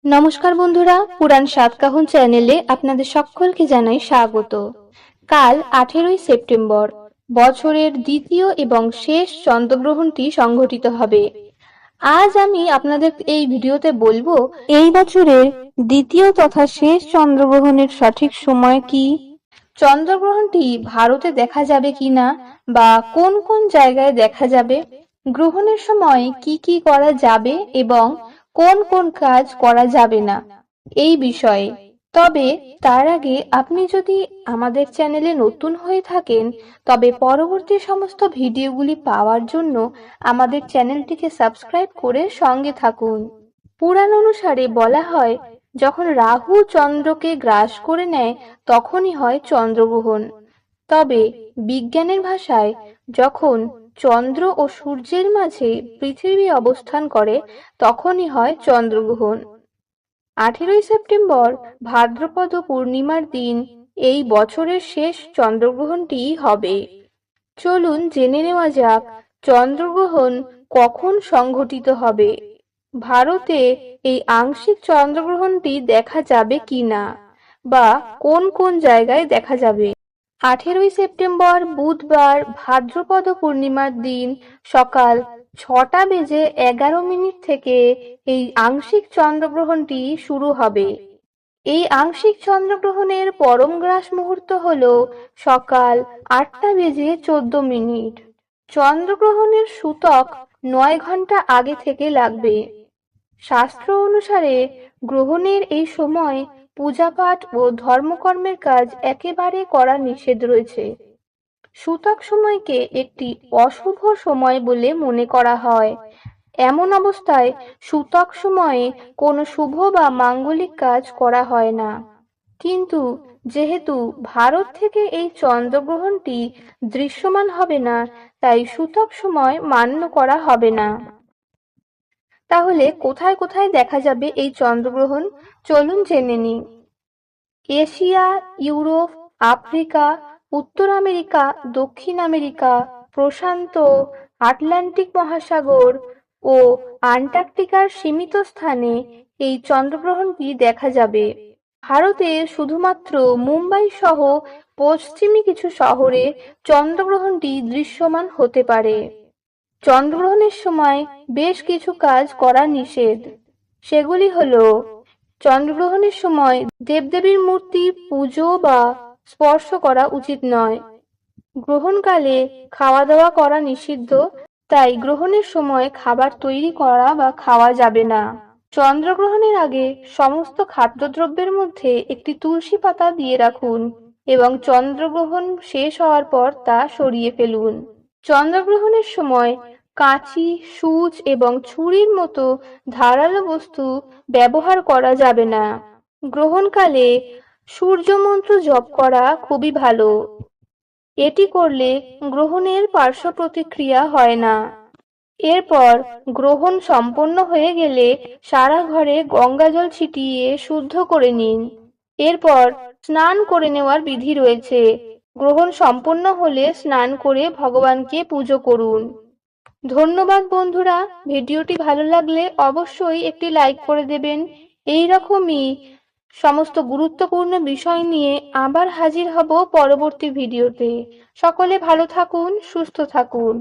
নমস্কার বন্ধুরা, পুরাণ সাতকাহন চ্যানেলে আপনাদের সকলকে জানাই স্বাগত। কাল 18ই সেপ্টেম্বর বছরের দ্বিতীয় এবং শেষ চন্দ্রগ্রহণটি সংঘটিত হবে। আজ আমি আপনাদের এই ভিডিওতে বলবো এই বছরের দ্বিতীয় তথা শেষ চন্দ্রগ্রহণের সঠিক সময় কি, চন্দ্রগ্রহণটি ভারতে দেখা যাবে কিনা বা কোন কোন জায়গায় দেখা যাবে, গ্রহণের সময় কি কি করা যাবে এবং কোন কোন কাজ করা যাবে না এই বিষয়ে। তবে তার আগে আপনি যদি আমাদের চ্যানেলে নতুন হয়ে থাকেন তবে পরবর্তী সমস্ত ভিডিওগুলি পাওয়ার জন্য আমাদের চ্যানেলটিকে সাবস্ক্রাইব করে সঙ্গে থাকুন। পুরাণ অনুসারে বলা হয়, যখন রাহু চন্দ্রকে গ্রাস করে নেয় তখনই হয় চন্দ্রগ্রহণ। তবে বিজ্ঞানের ভাষায় যখন চন্দ্র ও সূর্যের মাঝে পৃথিবী অবস্থান করে তখনই হয় চন্দ্রগ্রহণ। 18ই সেপ্টেম্বর ভাদ্রপদ পূর্ণিমার দিন এই বছরের শেষ চন্দ্রগ্রহণটি হবে। চলুন জেনে নেওয়া যাক চন্দ্রগ্রহণ কখন সংঘটিত হবে, ভারতে এই আংশিক চন্দ্রগ্রহণটি দেখা যাবে কিনা বা কোন কোন জায়গায় দেখা যাবে। 18ই সেপ্টেম্বর বুধবার ভাদ্রপদ পূর্ণিমার দিন সকাল 6:11 থেকে এই আংশিক চন্দ্রগ্রহণটি শুরু হবে। এই আংশিক চন্দ্রগ্রহণের পরম গ্রাস মুহূর্ত হল সকাল 8:14। চন্দ্রগ্রহণের সূতক 9 ঘন্টা আগে থেকে লাগবে। শাস্ত্র অনুসারে গ্রহণের এই সময় পূজাপাঠ ও ধর্মকর্মের কাজ একেবারে করা নিষেধ রয়েছে। সূতক সময়কে একটি অশুভ সময় বলে মনে করা হয়। এমন অবস্থায় সূতক সময়ে কোনো শুভ বা মাঙ্গলিক কাজ করা হয় না। কিন্তু যেহেতু ভারত থেকে এই চন্দ্রগ্রহণটি দৃশ্যমান হবে না, তাই সূতক সময় মান্য করা হবে না। তাহলে কোথায় কোথায় দেখা যাবে এই চন্দ্রগ্রহণ, চলুন জেনে নিই। এশিয়া, ইউরোপ, আফ্রিকা, উত্তর আমেরিকা, দক্ষিণ আমেরিকা, প্রশান্ত, আটলান্টিক মহাসাগর ও আন্টার্কটিকার সীমিত স্থানে এই চন্দ্রগ্রহণটি দেখা যাবে। ভারতে শুধুমাত্র মুম্বাই সহ পশ্চিমী কিছু শহরে চন্দ্রগ্রহণটি দৃশ্যমান হতে পারে। চন্দ্রগ্রহণের সময় বেশ কিছু কাজ করা নিষেধ। সেগুলি হলো, চন্দ্রগ্রহণের সময় দেবদেবীর মূর্তি পুজো বা স্পর্শ করা উচিত নয়। গ্রহণকালে খাওয়া দাওয়া করা নিষিদ্ধ, তাই গ্রহণের সময় খাবার তৈরি করা বা খাওয়া যাবে না। চন্দ্রগ্রহণের আগে সমস্ত খাদ্যদ্রব্যের মধ্যে একটি তুলসী পাতা দিয়ে রাখুন এবং চন্দ্রগ্রহণ শেষ হওয়ার পর তা সরিয়ে ফেলুন। চন্দ্রগ্রহণের সময় কাঁচি, সূচ এবং ছুরির মতো ধারালো বস্তু ব্যবহার করা যাবে না। গ্রহণকালে সূর্য মন্ত্র জপ করা খুবই ভালো। এটি করলে গ্রহণের পার্শ্ব প্রতিক্রিয়া হয় না। এরপর গ্রহণ সম্পন্ন হয়ে গেলে সারা ঘরে গঙ্গাজল ছিটিয়ে শুদ্ধ করে নিন। এরপর স্নান করে নেওয়ার বিধি রয়েছে। গ্রহণ সম্পন্ন হলে স্নান করে ভগবানকে পুজো করুন। ধন্যবাদ বন্ধুরা, ভিডিওটি ভালো লাগলে অবশ্যই একটি লাইক করে দেবেন। এই রকমই সমস্ত গুরুত্বপূর্ণ বিষয় নিয়ে আবার হাজির হব পরবর্তী ভিডিওতে। সকলে ভালো থাকুন, সুস্থ থাকুন।